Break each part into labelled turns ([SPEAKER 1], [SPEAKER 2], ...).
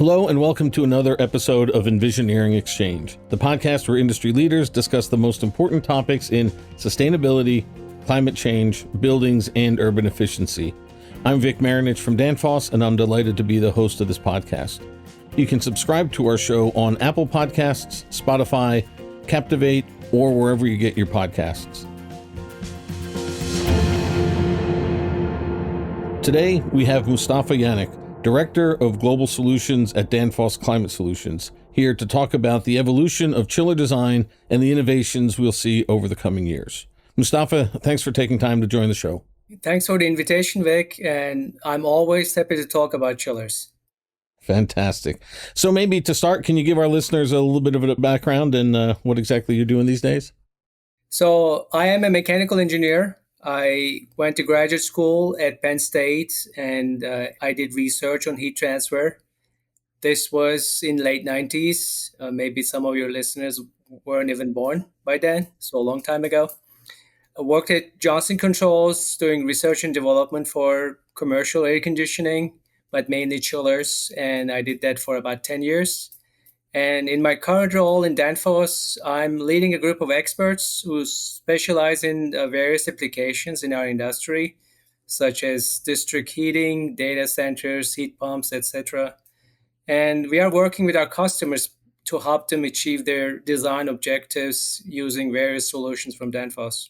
[SPEAKER 1] Hello and welcome to another episode of EnVisioneering Exchange, the podcast where industry leaders discuss the most important topics in sustainability, climate change, buildings, and urban efficiency. I'm Vic Marinich from Danfoss, and I'm delighted to be the host of this podcast. You can subscribe to our show on Apple Podcasts, Spotify, Captivate, or wherever you get your podcasts. Today, we have Mustafa Yanik, Director of Global Solutions at Danfoss Climate Solutions, here to talk about the evolution of chiller design and the innovations we'll see over the coming years. Mustafa, thanks for taking time to join the show.
[SPEAKER 2] Thanks for the invitation, Vic, and I'm always happy to talk about chillers.
[SPEAKER 1] Fantastic. So maybe to start, can you give our listeners a little bit of a background and what exactly you're doing these days?
[SPEAKER 2] So I am a mechanical engineer. I went to graduate school at Penn State, and I did research on heat transfer. This was in late 90s. Maybe some of your listeners weren't even born by then, so a long time ago. I worked at Johnson Controls doing research and development for commercial air conditioning, but mainly chillers, and I did that for about 10 years. And in my current role in Danfoss, I'm leading a group of experts who specialize in various applications in our industry, such as district heating, data centers, heat pumps, etc. And we are working with our customers to help them achieve their design objectives using various solutions from Danfoss.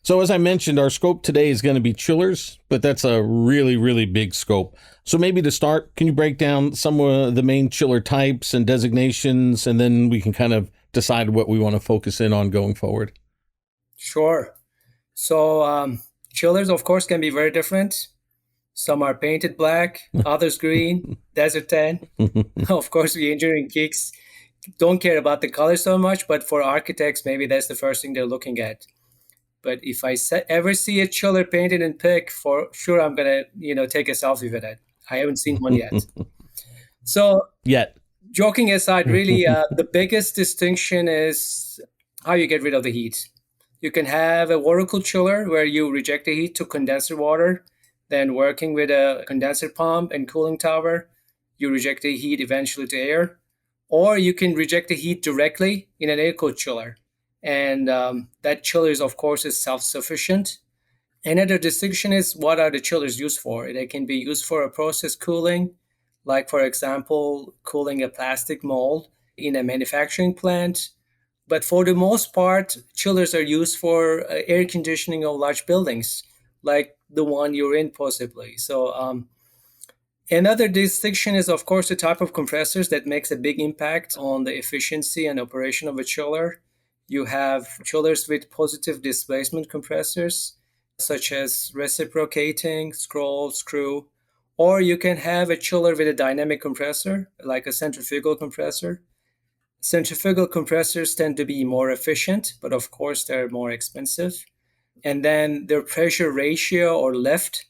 [SPEAKER 1] So as I mentioned, our scope today is going to be chillers, but that's a really, really big scope. So maybe to start, can you break down some of the main chiller types and designations, and then we can kind of decide what we want to focus in on going forward?
[SPEAKER 2] Sure. So chillers, of course, can be very different. Some are painted black, others green, desert tan. Of course, we engineering geeks don't care about the color so much, but for architects, maybe that's the first thing they're looking at. But if I ever see a chiller painted in pink, for sure I'm gonna, take a selfie with it. I haven't seen one yet. So, joking aside, really, the biggest distinction is how you get rid of the heat. You can have a water-cooled chiller where you reject the heat to condenser water. Then working with a condenser pump and cooling tower, you reject the heat eventually to air. Or you can reject the heat directly in an air-cooled chiller. And that chiller is, of course, is self-sufficient. Another distinction is what are the chillers used for? They can be used for a process cooling, like, for example, cooling a plastic mold in a manufacturing plant. But for the most part, chillers are used for air conditioning of large buildings, like the one you're in possibly. So another distinction is, of course, the type of compressors that makes a big impact on the efficiency and operation of a chiller. You have chillers with positive displacement compressors, such as reciprocating, scroll, screw, or you can have a chiller with a dynamic compressor, like a centrifugal compressor. Centrifugal compressors tend to be more efficient, but of course they're more expensive. And then their pressure ratio or lift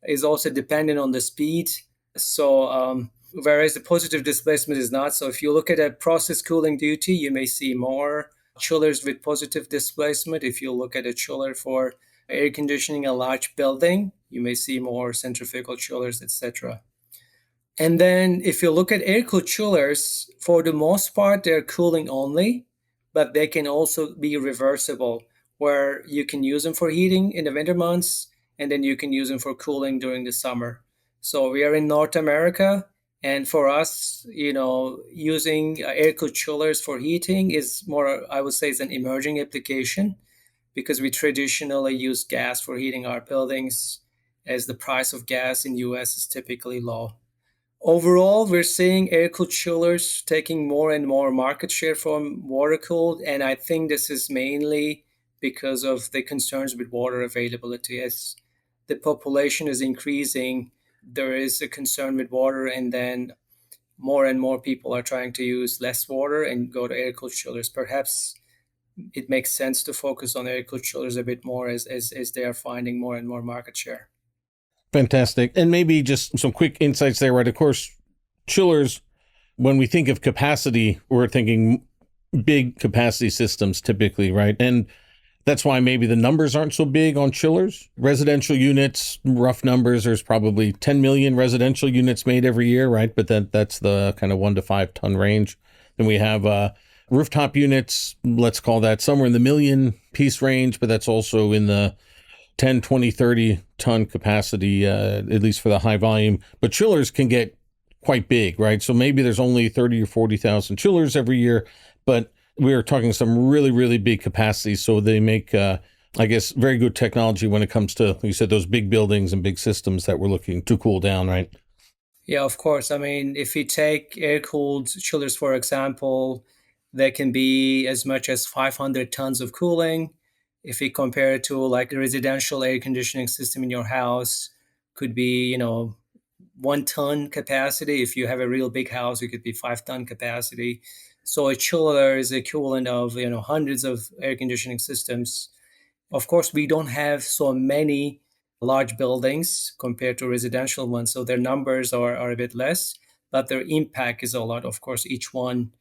[SPEAKER 2] is also dependent on the speed. So whereas the positive displacement is not. So if you look at a process cooling duty, you may see more chillers with positive displacement. If you look at a chiller for air conditioning a large building, you may see more centrifugal chillers, etc. And then if you look at air-cooled chillers, for the most part, they're cooling only, but they can also be reversible, where you can use them for heating in the winter months, and then you can use them for cooling during the summer. So we are in North America. And for us, using air-cooled chillers for heating is more, I would say, is an emerging application because we traditionally use gas for heating our buildings as the price of gas in the US is typically low. Overall, we're seeing air-cooled chillers taking more and more market share from water-cooled, and I think this is mainly because of the concerns with water availability. As the population is increasing, there is a concern with water, and then more and more people are trying to use less water and go to air-cooled chillers. Perhaps it makes sense to focus on air-cooled chillers a bit more as they are finding more and more market share.
[SPEAKER 1] Fantastic. And maybe just some quick insights there, right? Of course, chillers, when we think of capacity, we're thinking big capacity systems typically, right? And That's why maybe the numbers aren't so big on chillers. Residential units, rough numbers, there's probably 10 million residential units made every year, right? But that's the kind of 1 to 5 ton range. Then we have rooftop units, let's call that somewhere in the million piece range, but that's also in the 10, 20, 30 ton capacity, at least for the high volume. But chillers can get quite big, right? So maybe there's only 30 or 40,000 chillers every year, but we're talking some really, really big capacities. So they make, I guess, very good technology when it comes to, like you said, those big buildings and big systems that we're looking to cool down, right?
[SPEAKER 2] Yeah, of course. I mean, if we take air-cooled chillers, for example, they can be as much as 500 tons of cooling. If we compare it to like a residential air conditioning system in your house, could be, 1 ton capacity. If you have a real big house, it could be 5 ton capacity. So a chiller is equivalent of, hundreds of air conditioning systems. Of course, we don't have so many large buildings compared to residential ones, so their numbers are a bit less, but their impact is a lot. Of course, each one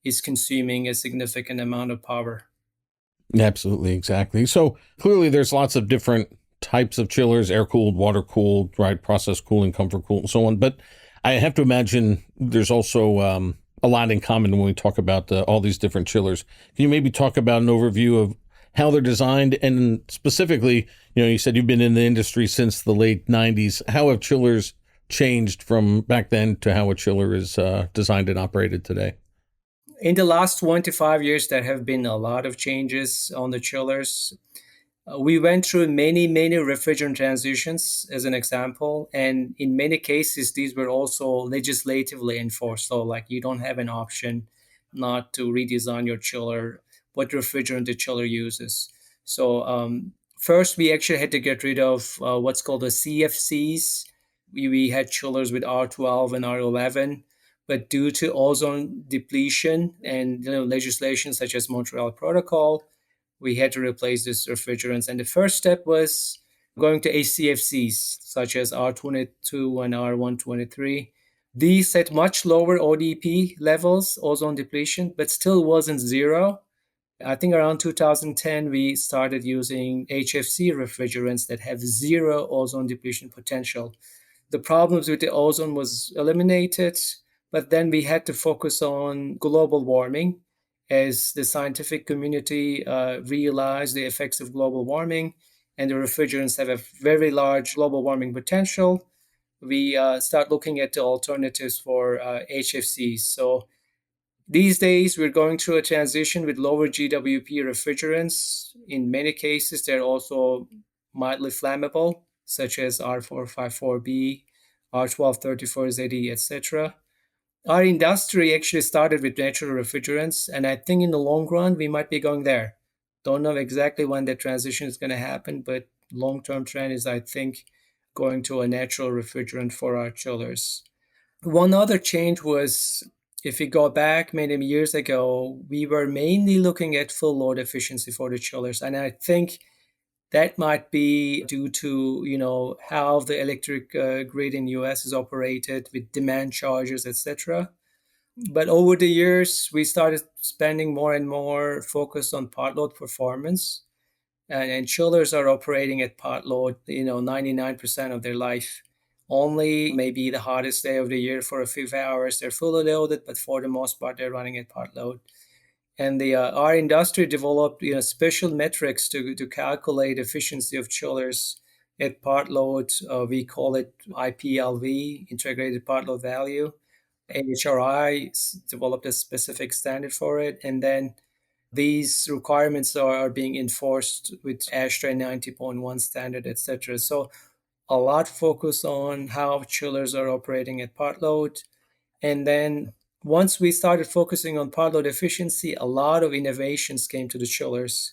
[SPEAKER 2] is consuming a significant amount of power.
[SPEAKER 1] Absolutely, exactly. So clearly there's lots of different types of chillers, air cooled, water cooled, right? Process cooling, comfort cooled, and so on. But I have to imagine there's also a lot in common when we talk about all these different chillers. Can you maybe talk about an overview of how they're designed, and specifically, you said you've been in the industry since the late 90s. How have chillers changed from back then to how a chiller is designed and operated today?
[SPEAKER 2] In the last 25 years, there have been a lot of changes on the chillers. We went through many, many refrigerant transitions, as an example, and in many cases, these were also legislatively enforced. So, like, you don't have an option not to redesign your chiller, what refrigerant the chiller uses. So, first, we actually had to get rid of what's called the CFCs. We had chillers with R12 and R11, but due to ozone depletion and legislation such as Montreal Protocol, we had to replace these refrigerants. And the first step was going to HCFCs, such as R22 and R123. These had much lower ODP levels, ozone depletion, but still wasn't zero. I think around 2010, we started using HFC refrigerants that have zero ozone depletion potential. The problems with the ozone was eliminated, but then we had to focus on global warming as the scientific community realized the effects of global warming, and the refrigerants have a very large global warming potential. We start looking at the alternatives for HFCs. So these days, we're going through a transition with lower GWP refrigerants. In many cases, they're also mildly flammable, such as R454B, R1234ZE, etc. Our industry actually started with natural refrigerants, and I think in the long run, we might be going there. Don't know exactly when that transition is going to happen, but long-term trend is, I think, going to a natural refrigerant for our chillers. One other change was, if we go back many years ago, we were mainly looking at full load efficiency for the chillers. And I think that might be due to, how the electric grid in US is operated with demand charges, etc. But over the years, we started spending more and more focus on part load performance. And chillers are operating at part load, 99% of their life. Only maybe the hottest day of the year for a few hours, they're fully loaded, but for the most part, they're running at part load. And our industry developed special metrics to calculate efficiency of chillers at part load. We call it IPLV, integrated part load value. AHRI developed a specific standard for it, and then these requirements are being enforced with ASHRAE 90.1 standard, etc. So a lot focus on how chillers are operating at part load. And then once we started focusing on part load efficiency, a lot of innovations came to the chillers.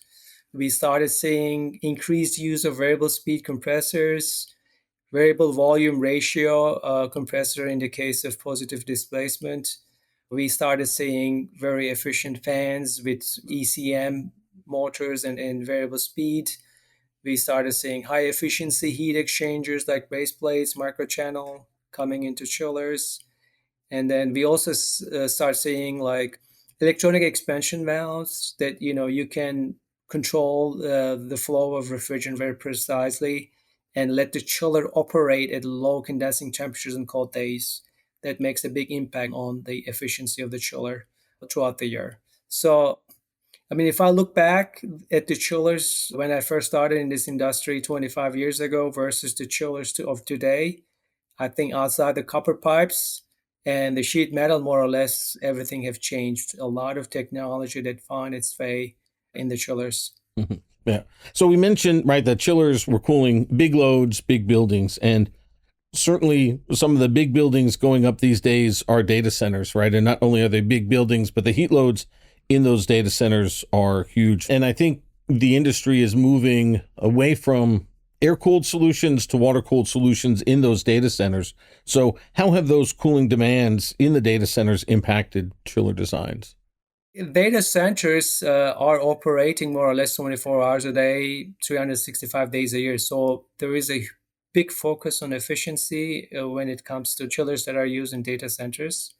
[SPEAKER 2] We started seeing increased use of variable speed compressors, variable volume ratio compressor in the case of positive displacement. We started seeing very efficient fans with ECM motors and variable speed. We started seeing high efficiency heat exchangers like base plates, microchannel coming into chillers. And then we also start seeing like electronic expansion valves that you can control the flow of refrigerant very precisely and let the chiller operate at low condensing temperatures in cold days. That makes a big impact on the efficiency of the chiller throughout the year. So, I mean, if I look back at the chillers when I first started in this industry 25 years ago versus the chillers of today, I think outside the copper pipes and the sheet metal, more or less, everything have changed. A lot of technology that found its way in the chillers.
[SPEAKER 1] Mhm. Yeah. So we mentioned, right, that chillers were cooling big loads, big buildings, and certainly some of the big buildings going up these days are data centers, right? And not only are they big buildings, but the heat loads in those data centers are huge. And I think the industry is moving away from air-cooled solutions to water-cooled solutions in those data centers. So how have those cooling demands in the data centers impacted chiller designs?
[SPEAKER 2] Data centers are operating more or less 24 hours a day, 365 days a year. So there is a big focus on efficiency when it comes to chillers that are used in data centers.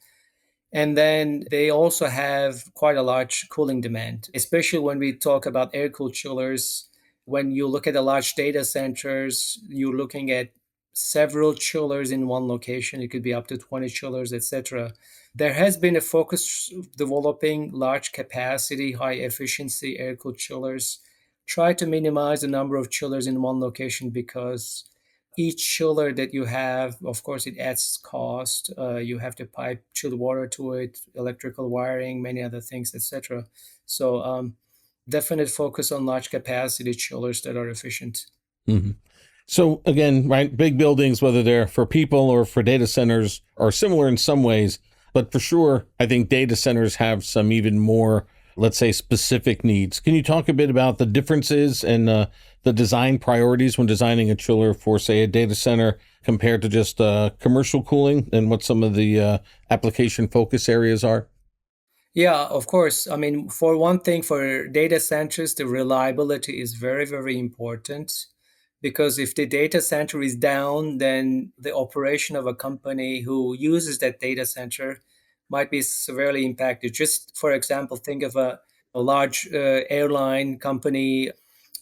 [SPEAKER 2] And then they also have quite a large cooling demand, especially when we talk about air cooled chillers. When you look at the large data centers, you're looking at several chillers in one location. It could be up to 20 chillers, etc. There has been a focus developing large capacity, high efficiency air cooled chillers. Try to minimize the number of chillers in one location because each chiller that you have, of course, it adds cost. You have to pipe chilled water to it, electrical wiring, many other things, etc. So, definite focus on large capacity chillers that are efficient.
[SPEAKER 1] Mhm. So again, right, big buildings, whether they're for people or for data centers, are similar in some ways, but for sure, I think data centers have some even more, let's say, specific needs. Can you talk a bit about the differences and the design priorities when designing a chiller for, say, a data center compared to just commercial cooling, and what some of the application focus areas are?
[SPEAKER 2] Yeah, of course. I mean, for one thing, for data centers, the reliability is very, very important because if the data center is down, then the operation of a company who uses that data center might be severely impacted. Just for example, think of a large airline company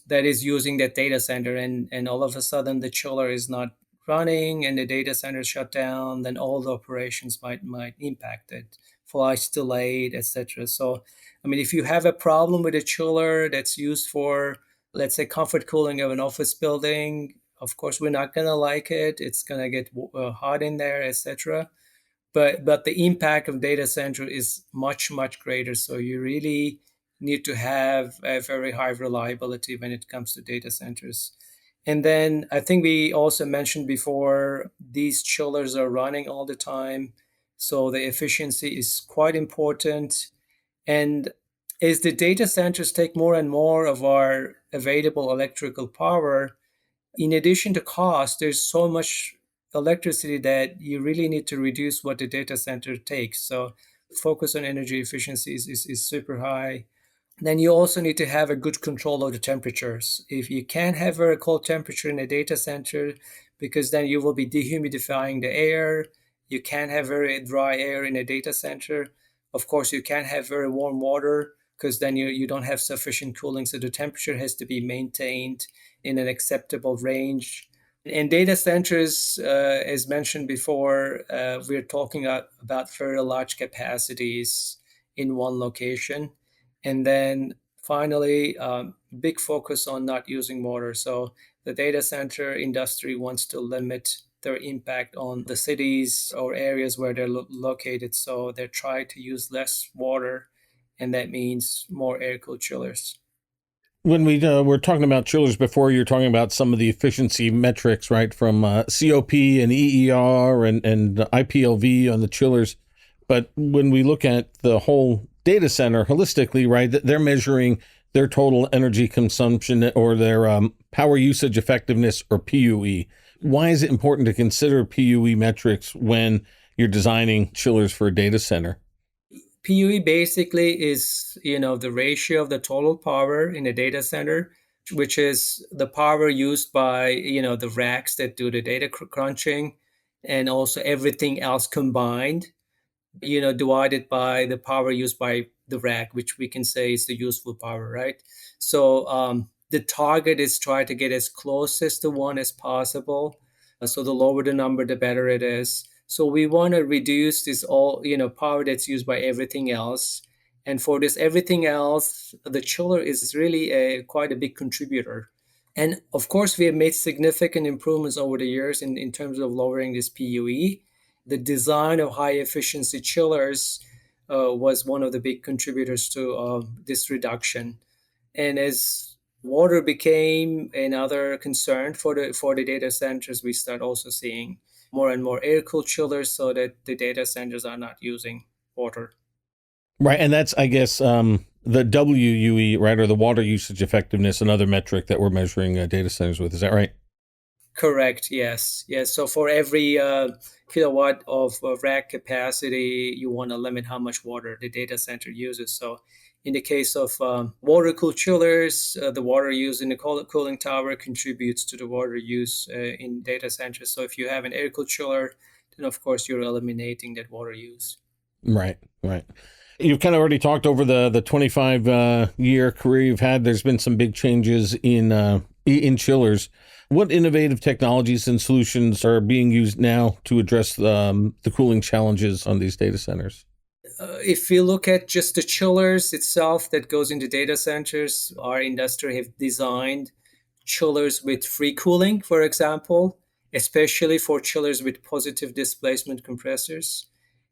[SPEAKER 2] that is using that data center, and all of a sudden the chiller is not running and the data center is shut down, then all the operations might impact it, flights delayed, etc. So I mean, if you have a problem with a chiller that's used for, let's say, comfort cooling of an office building, of course we're not going to like it. It's going to get hot in there, etc. But the impact of data center is much greater, so you really need to have a very high reliability when it comes to data centers. And then I think we also mentioned before, these chillers are running all the time, so the efficiency is quite important. And as the data centers take more and more of our available electrical power, in addition to cost, there's so much electricity that you really need to reduce what the data center takes. So focus on energy efficiency is super high. Then you also need to have a good control of the temperatures. If you can't have very cold temperature in a data center, because then you will be dehumidifying the air. You can't have very dry air in a data center. Of course, you can't have very warm water because then you don't have sufficient cooling. So the temperature has to be maintained in an acceptable range. In data centers, as mentioned before, we're talking about very large capacities in one location. And then finally, big focus on not using water. So the data center industry wants to limit their impact on the cities or areas where they're located. So they're trying to use less water, and that means more air-cooled chillers.
[SPEAKER 1] When we were talking about chillers before, you're talking about some of the efficiency metrics, right, from COP and EER and IPLV on the chillers. But when we look at the whole data center holistically, right, they're measuring their total energy consumption or their power usage effectiveness, or PUE. Why is it important to consider PUE metrics when you're designing chillers for a data center?
[SPEAKER 2] PUE basically is, the ratio of the total power in a data center, which is the power used by, the racks that do the data crunching, and also everything else combined, divided by the power used by the rack, which we can say is the useful power, right? So the target is try to get as closest to one as possible. So the lower the number, the better it is. So we want to reduce this all, power that's used by everything else. And for this everything else, the chiller is really quite a big contributor. And of course, we have made significant improvements over the years in terms of lowering this PUE. The design of high efficiency chillers was one of the big contributors to this reduction. And as water became another concern for the data centers, we start also seeing more and more air cooled chillers so that the data centers are not using water.
[SPEAKER 1] Right. And that's, I guess, the WUE, right, or the water usage effectiveness, another metric that we're measuring data centers with. Is that right?
[SPEAKER 2] Correct. Yes. Yes. So for every kilowatt of rack capacity, you want to limit how much water the data center uses. So in the case of water-cooled chillers, the water used in the cooling tower contributes to the water use in data centers. So if you have an air-cooled chiller, then of course you're eliminating that water use.
[SPEAKER 1] Right. Right. You've kind of already talked over the 25 year career you've had. There's been some big changes in chillers. What innovative technologies and solutions are being used now to address the cooling challenges on these data centers?
[SPEAKER 2] If you look at just the chillers itself that goes into data centers, our industry have designed chillers with free cooling, for example, especially for chillers with positive displacement compressors.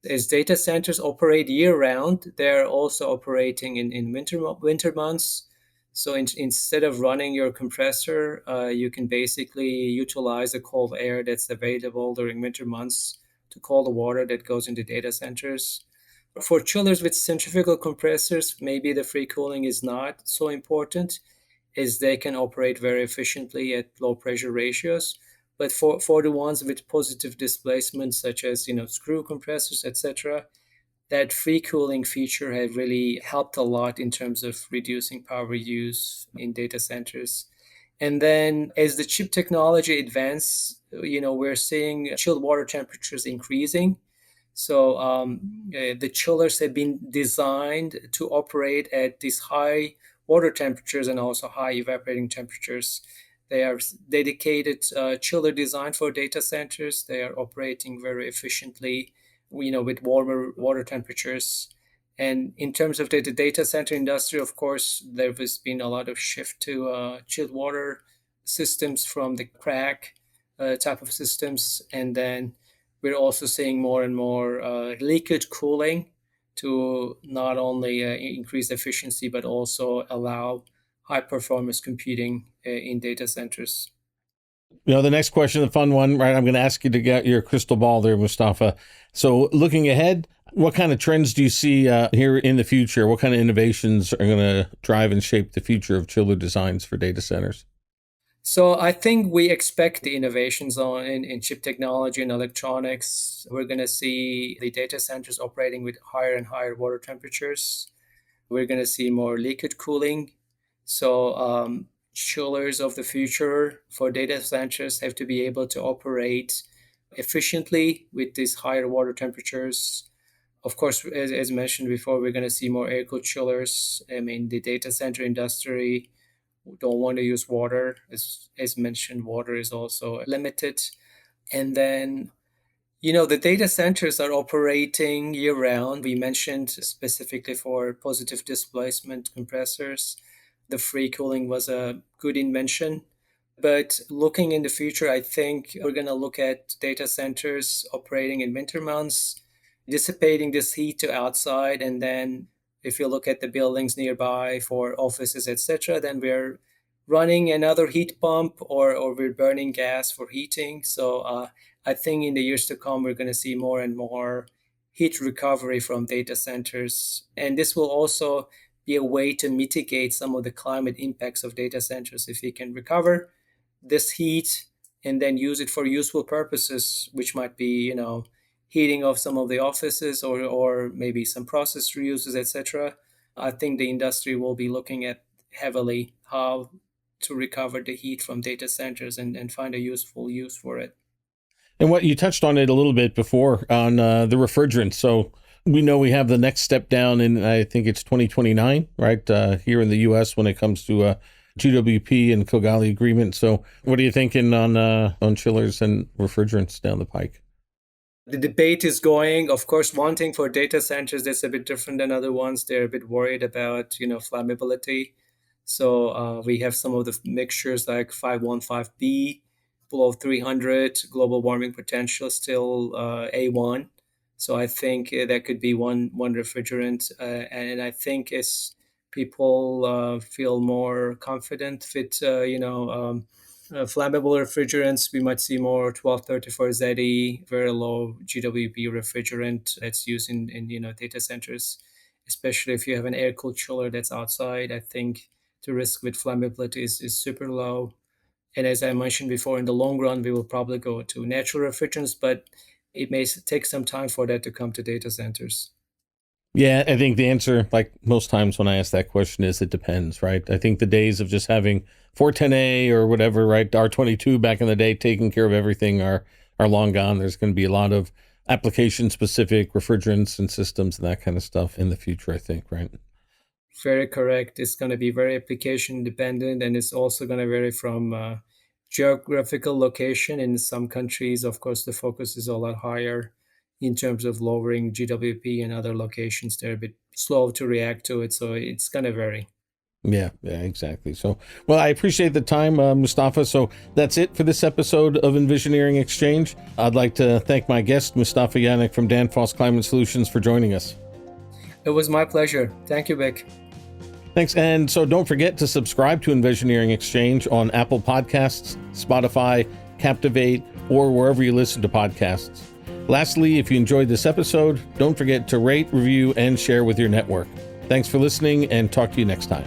[SPEAKER 2] As data centers operate year-round, they're also operating in winter months. So instead of running your compressor, you can basically utilize the cold air that's available during winter months to cool the water that goes into data centers. For chillers with centrifugal compressors, maybe the free cooling is not so important, as they can operate very efficiently at low pressure ratios. But for the ones with positive displacement, such as screw compressors, etc., that free cooling feature has really helped a lot in terms of reducing power use in data centers. And then as the chip technology advances, we're seeing chilled water temperatures increasing. So the chillers have been designed to operate at these high water temperatures and also high evaporating temperatures. They are dedicated chiller designed for data centers. They are operating very efficiently, with warmer water temperatures. And in terms of the data center industry, of course, there has been a lot of shift to chilled water systems from the crack type of systems. And then we're also seeing more and more liquid cooling to not only increase efficiency, but also allow high performance computing in data centers.
[SPEAKER 1] The next question, the fun one, right? I'm going to ask you to get your crystal ball there, Mustafa. So looking ahead, what kind of trends do you see here in the future? What kind of innovations are going to drive and shape the future of chiller designs for data centers?
[SPEAKER 2] So I think we expect the innovations in chip technology and electronics. We're going to see the data centers operating with higher and higher water temperatures. We're going to see more liquid cooling. So chillers of the future for data centers have to be able to operate efficiently with these higher water temperatures. Of course, as mentioned before, we're going to see more air-cooled chillers. I mean, the data center industry don't want to use water. As mentioned, water is also limited. And then, the data centers are operating year-round. We mentioned specifically for positive displacement compressors, the free cooling was a good invention. But looking in the future, I think we're going to look at data centers operating in winter months, dissipating this heat to outside. And then if you look at the buildings nearby for offices, etc., then we're running another heat pump or we're burning gas for heating. So I think in the years to come, we're going to see more and more heat recovery from data centers. And this will also be a way to mitigate some of the climate impacts of data centers. If we can recover this heat and then use it for useful purposes, which might be, heating of some of the offices or maybe some process reuses, etc. I think the industry will be looking at heavily how to recover the heat from data centers and find a useful use for it.
[SPEAKER 1] And what you touched on it a little bit before on the refrigerants. So We know we have the next step down in, I think it's 2029, right? Here in the U.S. when it comes to GWP and Kigali agreement. So what are you thinking on chillers and refrigerants down the pike?
[SPEAKER 2] The debate is going. Of course, one thing for data centers that's a bit different than other ones. They're a bit worried about, flammability. So we have some of the mixtures like 515B, below 300, global warming potential still A1. So I think that could be one refrigerant. And I think as people feel more confident with, flammable refrigerants, we might see more 1234ZE, very low GWP refrigerant that's used in data centers, especially if you have an air-cooled chiller that's outside. I think the risk with flammability is super low. And as I mentioned before, in the long run, we will probably go to natural refrigerants, but it may take some time for that to come to data centers.
[SPEAKER 1] Yeah, I think the answer, like most times when I ask that question, is it depends, right? I think the days of just having 410A or whatever, right, R22 back in the day, taking care of everything are long gone. There's going to be a lot of application-specific refrigerants and systems and that kind of stuff in the future, I think, right?
[SPEAKER 2] Very correct. It's going to be very application dependent, and it's also going to vary from geographical location. In some countries, of course, the focus is a lot higher in terms of lowering GWP, and other locations they're a bit slow to react to it. So it's going to vary.
[SPEAKER 1] Yeah, exactly. So, well, I appreciate the time, Mustafa. So that's it for this episode of EnVisioneering Exchange. I'd like to thank my guest, Mustafa Yanik from Danfoss Climate Solutions, for joining us.
[SPEAKER 2] It was my pleasure. Thank you, Vic.
[SPEAKER 1] Thanks. And so don't forget to subscribe to EnVisioneering Exchange on Apple Podcasts, Spotify, Captivate, or wherever you listen to podcasts. Lastly, if you enjoyed this episode, don't forget to rate, review, and share with your network. Thanks for listening, and talk to you next time.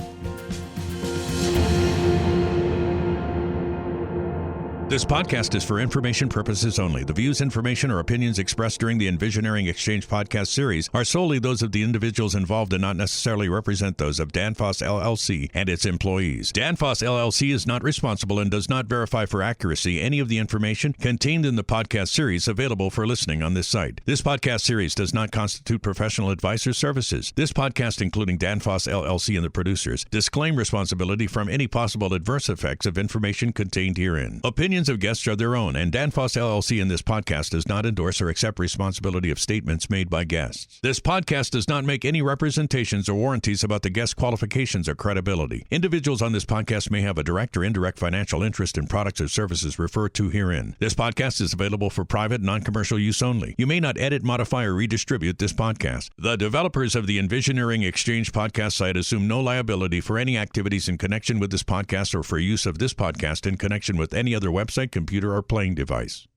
[SPEAKER 3] This podcast is for information purposes only. The views, information, or opinions expressed during the EnVisioneering Exchange podcast series are solely those of the individuals involved and not necessarily represent those of Danfoss LLC and its employees. Danfoss LLC is not responsible and does not verify for accuracy any of the information contained in the podcast series available for listening on this site. This podcast series does not constitute professional advice or services. This podcast, including Danfoss LLC and the producers, disclaim responsibility from any possible adverse effects of information contained herein. Opinions of guests are their own, and Danfoss LLC in this podcast does not endorse or accept responsibility of statements made by guests. This podcast does not make any representations or warranties about the guest qualifications or credibility. Individuals on this podcast may have a direct or indirect financial interest in products or services referred to herein. This podcast is available for private, non-commercial use only. You may not edit, modify, or redistribute this podcast. The developers of the EnVisioneering Exchange podcast site assume no liability for any activities in connection with this podcast or for use of this podcast in connection with any other website, computer, or playing device.